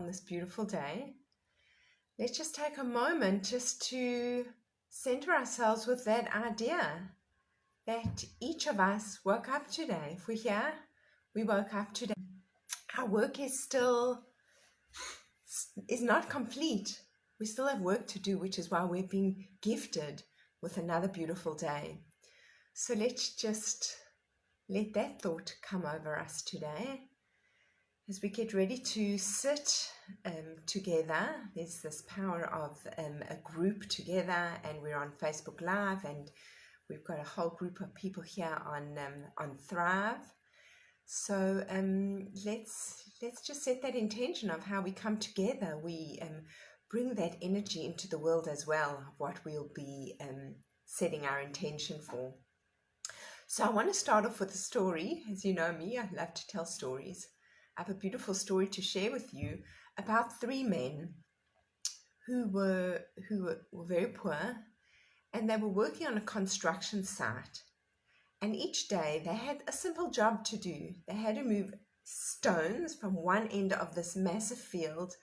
on this beautiful day, let's just take a moment just to center ourselves with that idea that each of us woke up today. If we're here, we woke up today. Our work is not complete. We still have work to do, which is why we've been gifted with another beautiful day. So let's just let that thought come over us today. As we get ready to sit together, there's this power of a group together, and we're on Facebook Live, and we've got a whole group of people here on Thrive. So let's just set that intention of how we come together. We bring that energy into the world as well, of what we'll be setting our intention for. So I want to start off with a story. As you know me, I love to tell stories. I have a beautiful story to share with you about three men who were very poor, and they were working on a construction site. And each day they had a simple job to do. They had to move stones from one end of this massive field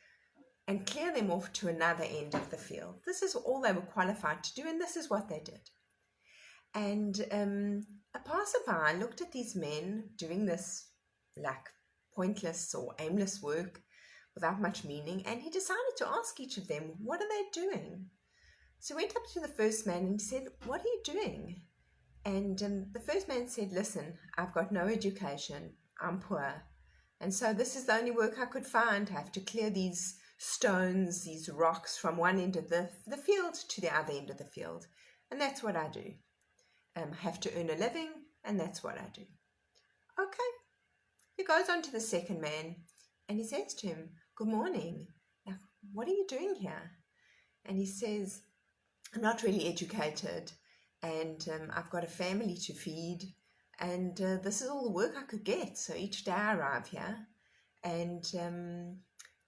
and clear them off to another end of the field. This is all they were qualified to do, and this is what they did. And a passerby looked at these men doing this like pointless or aimless work without much meaning, and he decided to ask each of them, what are they doing? So he went up to the first man and he said, what are you doing? And the first man said, listen, I've got no education, I'm poor, and so this is the only work I could find. I have to clear these stones, these rocks from one end of the field to the other end of the field, and that's what I do. I have to earn a living, and that's what I do. Okay. He goes on to the second man, and he says to him, good morning. Now, what are you doing here? And he says, I'm not really educated, and I've got a family to feed, and this is all the work I could get. So each day I arrive here, and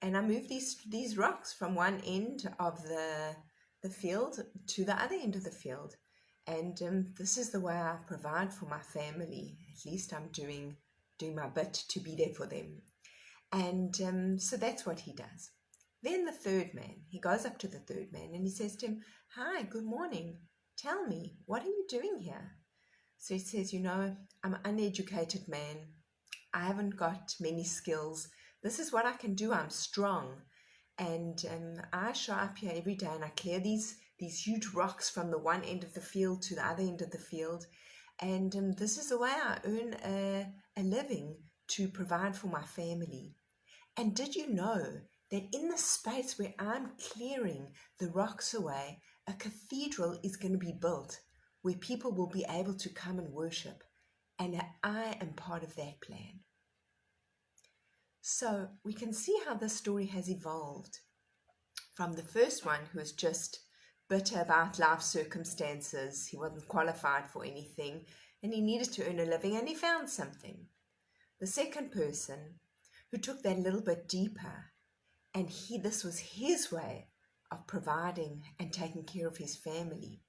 I move these rocks from one end of the field to the other end of the field. And this is the way I provide for my family. At least I'm doing my bit to be there for them. And so that's what he does. Then the third man, he goes up to the third man and he says to him, hi, good morning. Tell me, what are you doing here? So he says, I'm an uneducated man. I haven't got many skills. This is what I can do. I'm strong. And I show up here every day and I clear these huge rocks from the one end of the field to the other end of the field. And this is the way I earn a living to provide for my family. And did you know that in the space where I'm clearing the rocks away, a cathedral is going to be built where people will be able to come and worship? And I am part of that plan. So we can see how this story has evolved from the first one, who was just bitter about life circumstances. He wasn't qualified for anything and he needed to earn a living, and he found something. The second person, who took that a little bit deeper, and this was his way of providing and taking care of his family.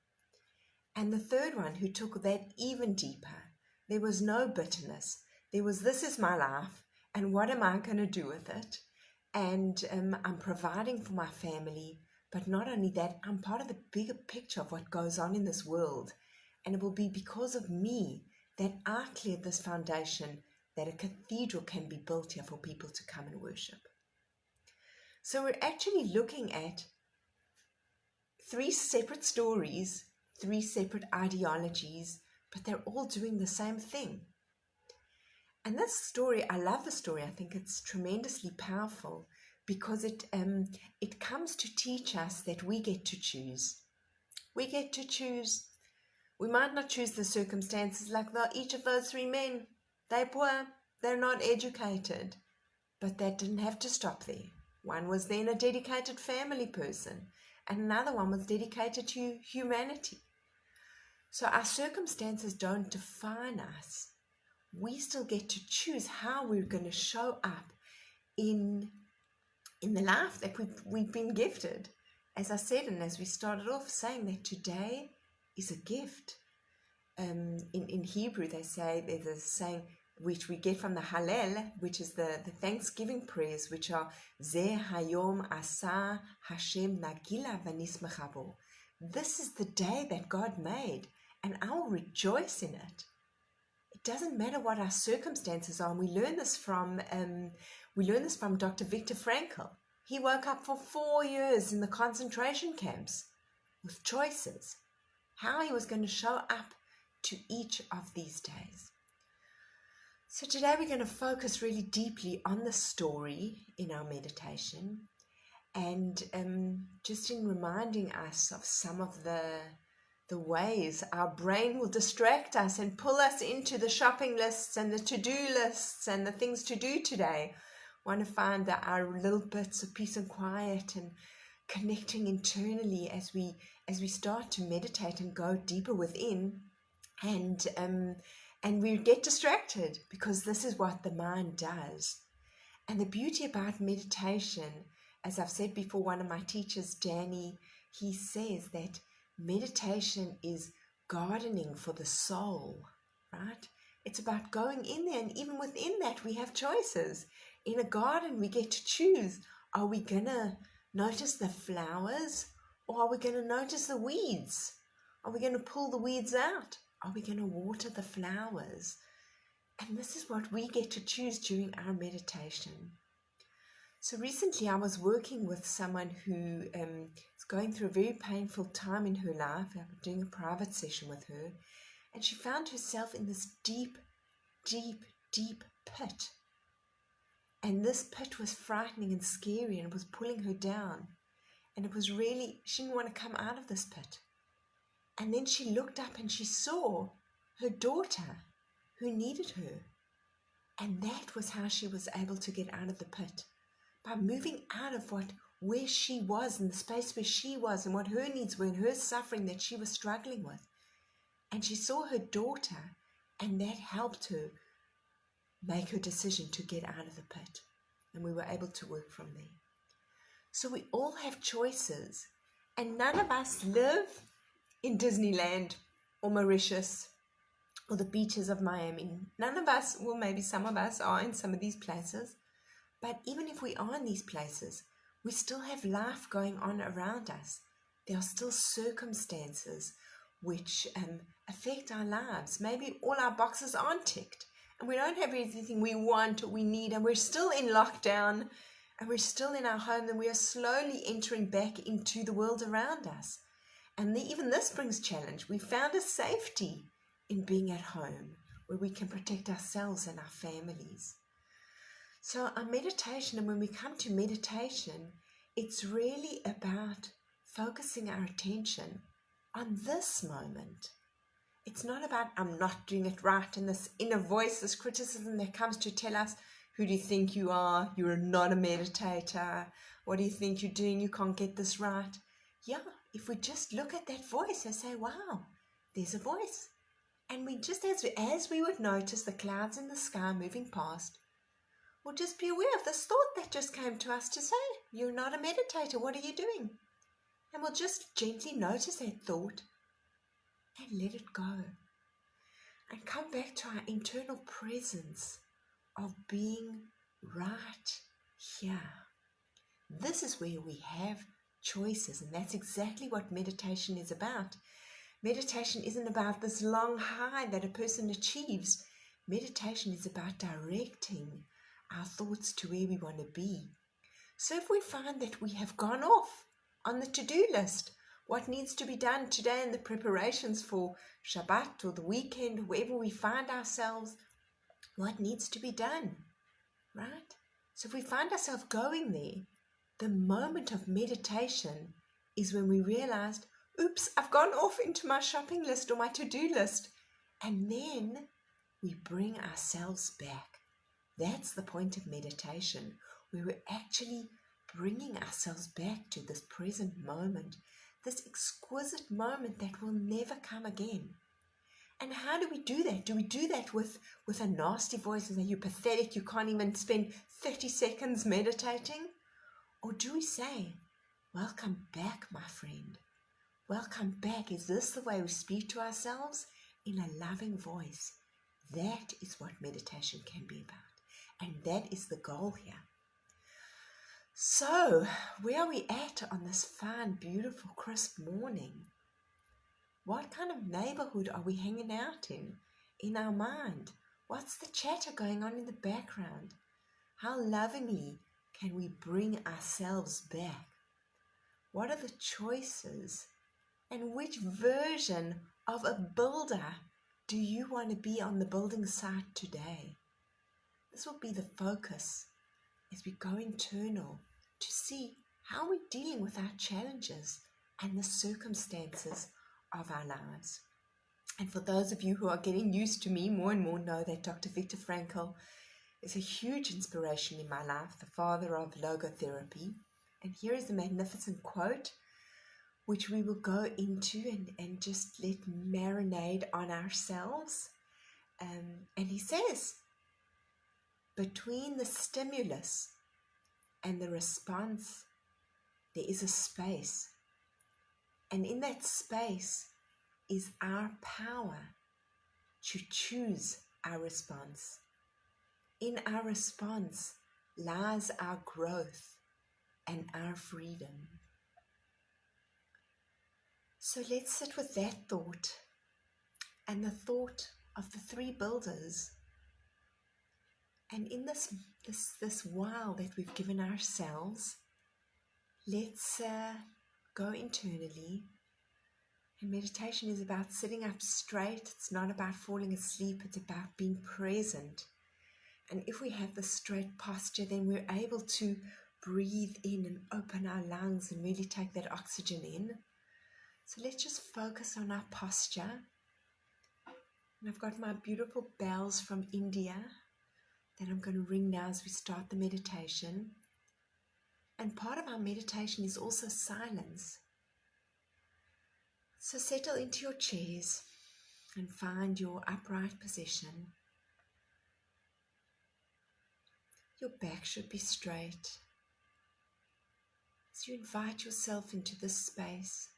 And the third one, who took that even deeper. There was no bitterness. There was, this is my life, and what am I going to do with it? And I'm providing for my family, but not only that, I'm part of the bigger picture of what goes on in this world. And it will be because of me that I cleared this foundation, that a cathedral can be built here for people to come and worship. So we're actually looking at three separate stories, three separate ideologies, but they're all doing the same thing. And this story, I love the story. I think it's tremendously powerful because it comes to teach us that we get to choose. We get to choose. We might not choose the circumstances like each of those three men. They're poor, they're not educated, but that didn't have to stop there. One was then a dedicated family person, and another one was dedicated to humanity. So our circumstances don't define us. We still get to choose how we're going to show up in the life that we've been gifted. As I said, and as we started off saying, that today is a gift. In Hebrew, they say, there's a saying, which we get from the Hallel, which is the Thanksgiving prayers, which are Zeh Hayom Asa Hashem Nagila Vanismecha Bo. This is the day that God made, and I will rejoice in it. It doesn't matter what our circumstances are. And we learn this from Dr. Viktor Frankl. He woke up for 4 years in the concentration camps with choices, how he was going to show up to each of these days. So today we're going to focus really deeply on the story in our meditation, and just in reminding us of some of the ways our brain will distract us and pull us into the shopping lists and the to-do lists and the things to do today. Want to find our little bits of peace and quiet and connecting internally as we start to meditate and go deeper within, and we get distracted because this is what the mind does. And the beauty about meditation, as I've said before, one of my teachers, Danny, he says that meditation is gardening for the soul, right? It's about going in there, and even within that, we have choices. In a garden, we get to choose. Are we going to notice the flowers, or are we going to notice the weeds? Are we going to pull the weeds out? Are we going to water the flowers? And this is what we get to choose during our meditation. So recently I was working with someone who is going through a very painful time in her life. I was doing a private session with her, and she found herself in this deep, deep, deep pit. And this pit was frightening and scary, and it was pulling her down. And it was really, she didn't want to come out of this pit. And then she looked up and she saw her daughter who needed her. And that was how she was able to get out of the pit. By moving out of where she was, in the space where she was, and what her needs were, and her suffering that she was struggling with. And she saw her daughter, and that helped her make her decision to get out of the pit. And we were able to work from there. So we all have choices, and none of us live in Disneyland or Mauritius or the beaches of Miami. None of us, well, maybe some of us are in some of these places, but even if we are in these places, we still have life going on around us. There are still circumstances which affect our lives. Maybe all our boxes aren't ticked, and we don't have everything we want or we need, and we're still in lockdown, and we're still in our home, and we are slowly entering back into the world around us. And even this brings challenge. We found a safety in being at home where we can protect ourselves and our families. So our meditation, and when we come to meditation, it's really about focusing our attention on this moment. It's not about, I'm not doing it right, and this inner voice, this criticism that comes to tell us, who do you think you are? You're not a meditator. What do you think you're doing? You can't get this right. Yeah, if we just look at that voice and say, wow, there's a voice. And we just, as we would notice the clouds in the sky moving past, we'll just be aware of this thought that just came to us to say, you're not a meditator, what are you doing? And we'll just gently notice that thought and let it go. And come back to our internal presence of being right here. This is where we have choices, and that's exactly what meditation is about. Meditation isn't about this long high that a person achieves. Meditation is about directing our thoughts to where we want to be. So if we find that we have gone off on the to-do list, what needs to be done today in the preparations for Shabbat or the weekend, wherever we find ourselves, what needs to be done, right? So if we find ourselves going there, the moment of meditation is when we realized, oops, I've gone off into my shopping list or my to-do list. And then we bring ourselves back. That's the point of meditation, where we're actually bringing ourselves back to this present moment, this exquisite moment that will never come again. And how do we do that? Do we do that with a nasty voice and say, you're pathetic, you can't even spend 30 seconds meditating? Or do we say, welcome back, my friend. Welcome back. Is this the way we speak to ourselves? In a loving voice. that is what meditation can be about. And that is the goal here. So, where are we at on this fine, beautiful, crisp morning? What kind of neighborhood are we hanging out in our mind? What's the chatter going on in the background? How lovingly can we bring ourselves back? What are the choices? And which version of a builder do you want to be on the building site today? This will be the focus as we go internal to see how we're dealing with our challenges and the circumstances of our lives. And for those of you who are getting used to me more and more know that Dr. Viktor Frankl is a huge inspiration in my life, the father of logotherapy. And here is the magnificent quote, which we will go into and just let marinate on ourselves. And he says, between the stimulus and the response, there is a space. And in that space is our power to choose our response. In our response lies our growth and our freedom. So let's sit with that thought and the thought of the three builders. And in this while that we've given ourselves, let's go internally. And meditation is about sitting up straight. It's not about falling asleep. It's about being present. And if we have the straight posture, then we're able to breathe in and open our lungs and really take that oxygen in. So let's just focus on our posture. And I've got my beautiful bells from India that I'm going to ring now as we start the meditation. And part of our meditation is also silence. So settle into your chairs and find your upright position. Your back should be straight. As you invite yourself into this space,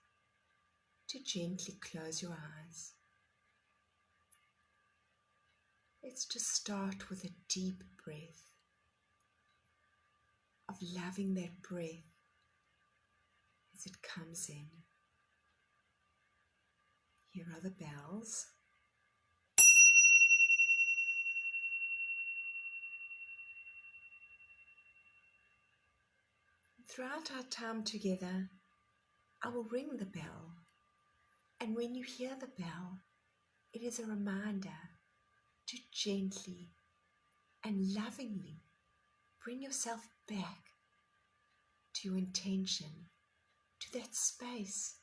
to gently close your eyes. Let's just start with a deep breath, of loving that breath as it comes in. Here are the bells. Throughout our time together, I will ring the bell. And when you hear the bell, it is a reminder to gently and lovingly bring yourself back to your intention, to that space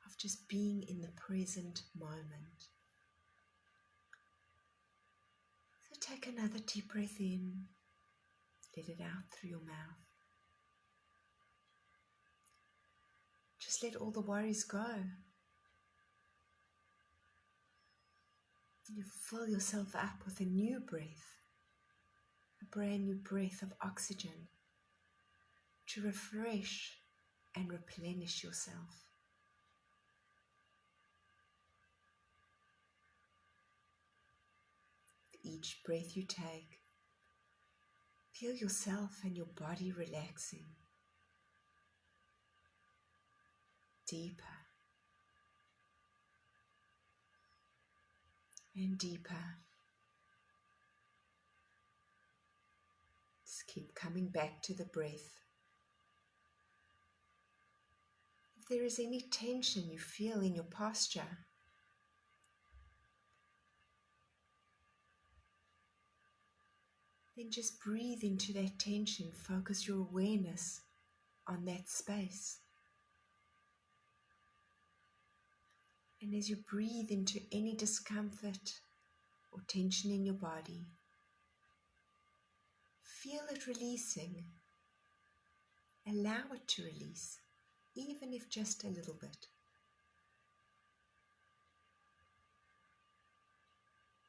of just being in the present moment. So take another deep breath in, let it out through your mouth. Just let all the worries go. You fill yourself up with a new breath, a brand new breath of oxygen to refresh and replenish yourself. With each breath you take, feel yourself and your body relaxing deeper and deeper. Just keep coming back to the breath. If there is any tension you feel in your posture, then just breathe into that tension. Focus your awareness on that space. And as you breathe into any discomfort or tension in your body, feel it releasing. Allow it to release, even if just a little bit.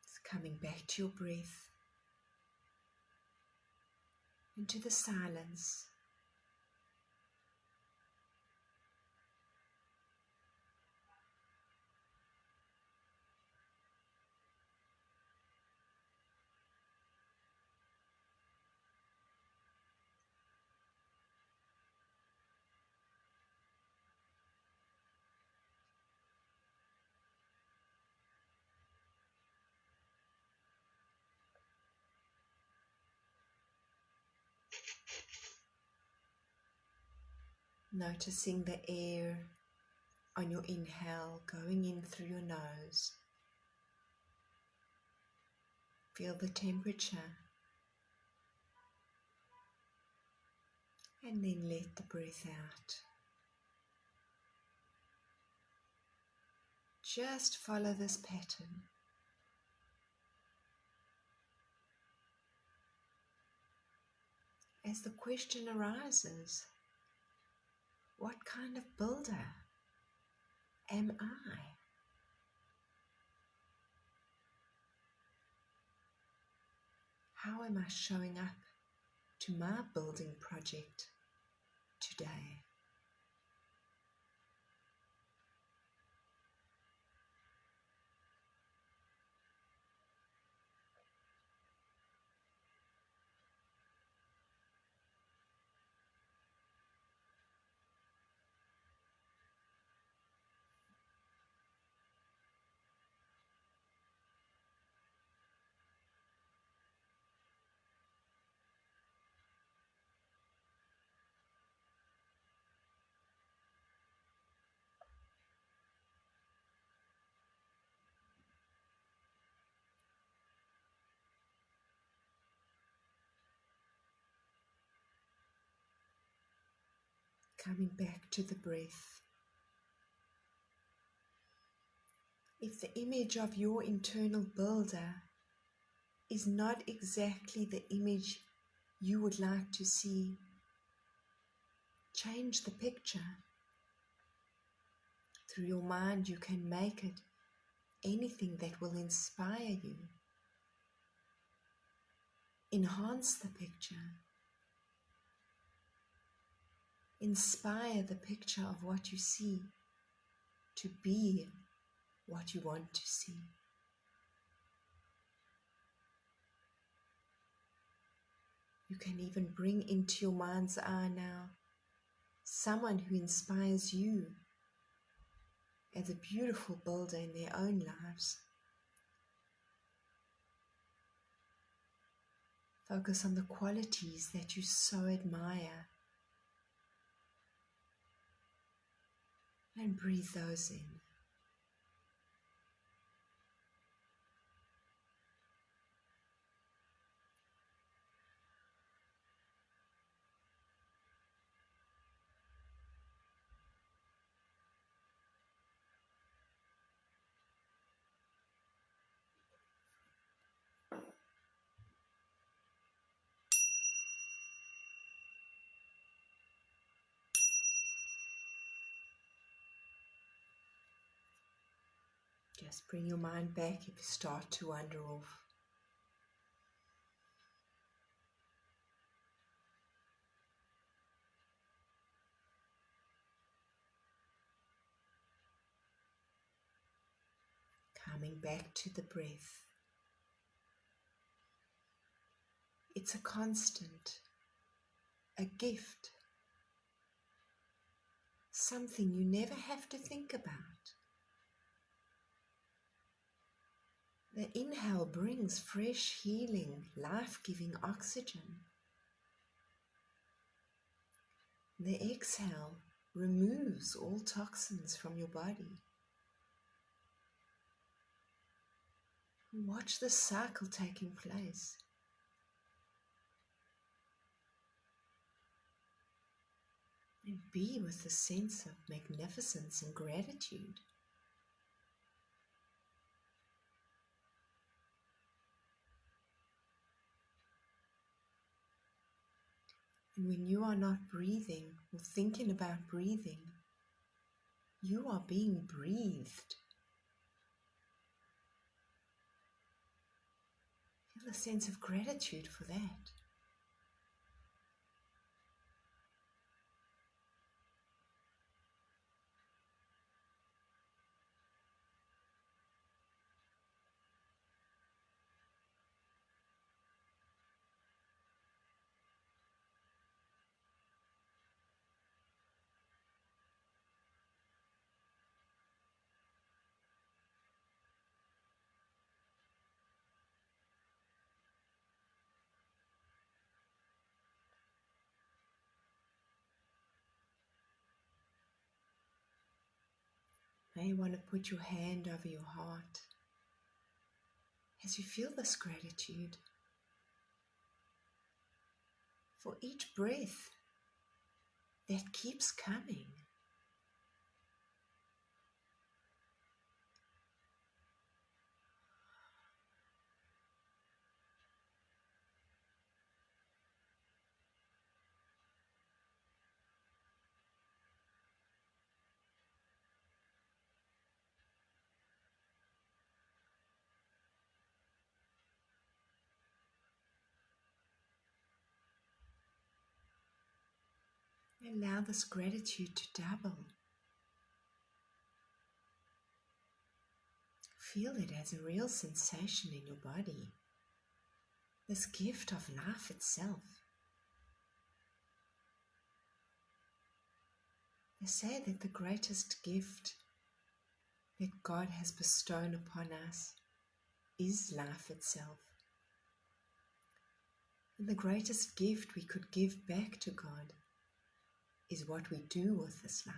It's coming back to your breath, into the silence. Noticing the air on your inhale going in through your nose. Feel the temperature. And then let the breath out. Just follow this pattern. As the question arises, what kind of builder am I? How am I showing up to my building project today? Coming back to the breath. If the image of your internal builder is not exactly the image you would like to see, change the picture. Through your mind, you can make it anything that will inspire you. Enhance the picture. Inspire the picture of what you see to be what you want to see. You can even bring into your mind's eye now someone who inspires you as a beautiful builder in their own lives. Focus on the qualities that you so admire and breathe those in. Just bring your mind back if you start to wander off. Coming back to the breath. It's a constant, a gift, something you never have to think about. The inhale brings fresh, healing, life-giving oxygen. The exhale removes all toxins from your body. Watch the cycle taking place. And be with a sense of magnificence and gratitude. And when you are not breathing or thinking about breathing, you are being breathed. Feel a sense of gratitude for that. Now you want to put your hand over your heart as you feel this gratitude for each breath that keeps coming. Allow this gratitude to double. Feel it as a real sensation in your body. This gift of life itself. They say that the greatest gift that God has bestowed upon us is life itself. And the greatest gift we could give back to God is what we do with this life.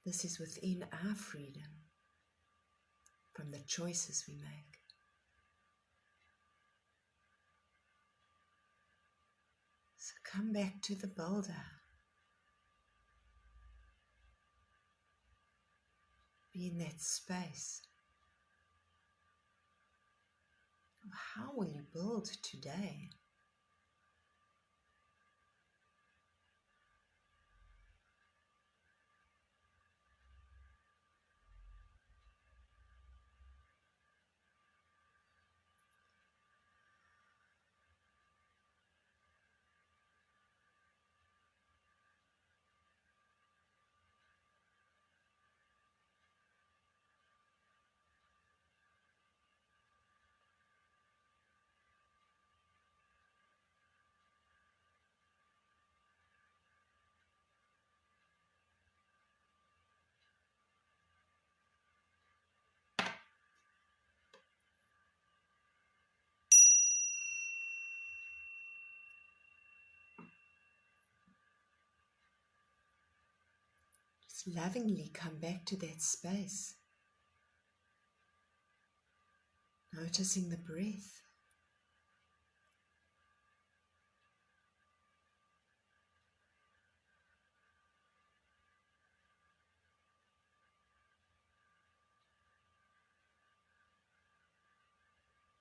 This is within our freedom from the choices we make. So come back to the builder. Be in that space. How will you build today? Just lovingly come back to that space. Noticing the breath.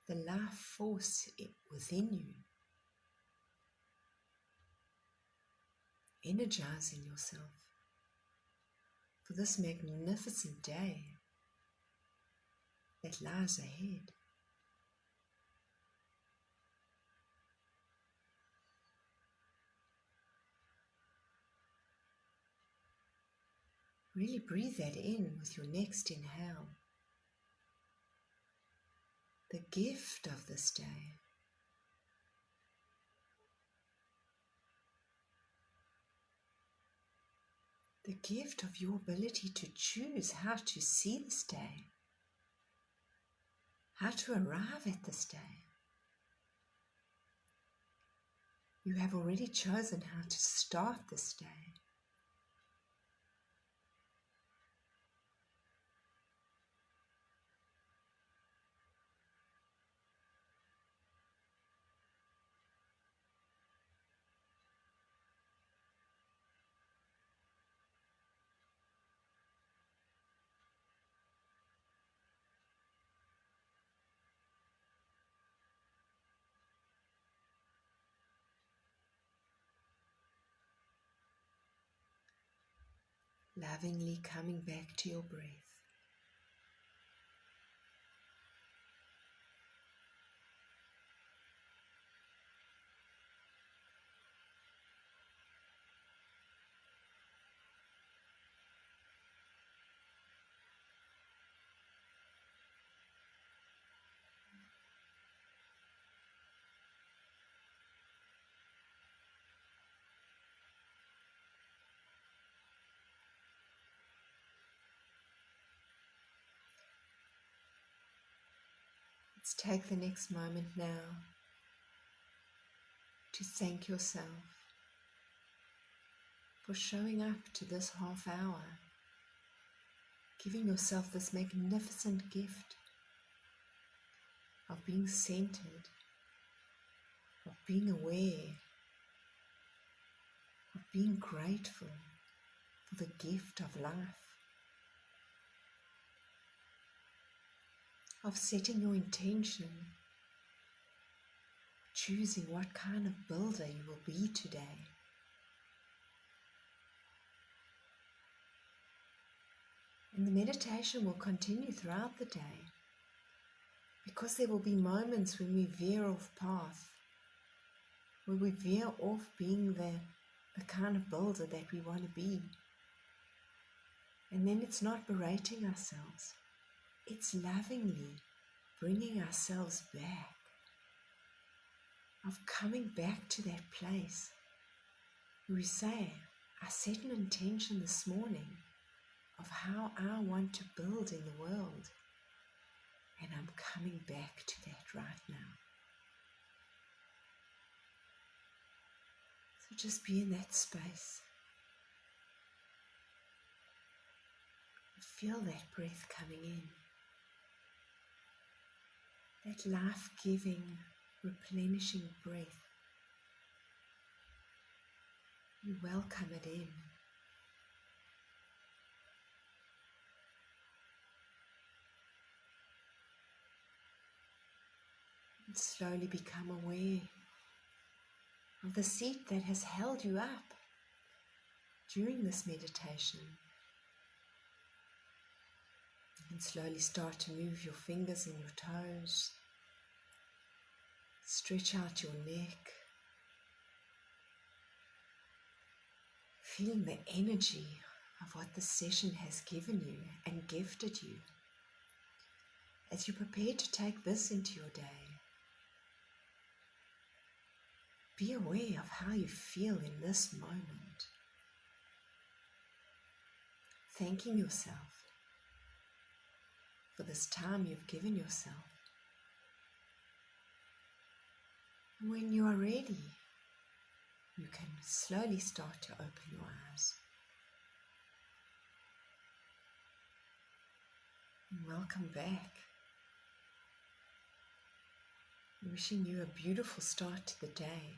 The life force within you. Energizing yourself for this magnificent day that lies ahead. Really breathe that in with your next inhale. The gift of this day. The gift of your ability to choose how to see this day. How to arrive at this day. You have already chosen how to start this day. Lovingly coming back to your breath. Let's take the next moment now to thank yourself for showing up to this half hour, giving yourself this magnificent gift of being centered, of being aware, of being grateful for the gift of life, of setting your intention, choosing what kind of builder you will be today. And the meditation will continue throughout the day, because there will be moments when we veer off path, where we veer off being the kind of builder that we want to be. And then it's not berating ourselves, it's lovingly bringing ourselves back, of coming back to that place where we say, I set an intention this morning of how I want to build in the world, and I'm coming back to that right now. So just be in that space. Feel that breath coming in, that life-giving, replenishing breath. You welcome it in. And slowly become aware of the seat that has held you up during this meditation. And slowly start to move your fingers and your toes. Stretch out your neck. Feeling the energy of what the session has given you and gifted you. As you prepare to take this into your day, be aware of how you feel in this moment. Thanking yourself for this time you've given yourself. And when you are ready, you can slowly start to open your eyes. And welcome back. Wishing you a beautiful start to the day.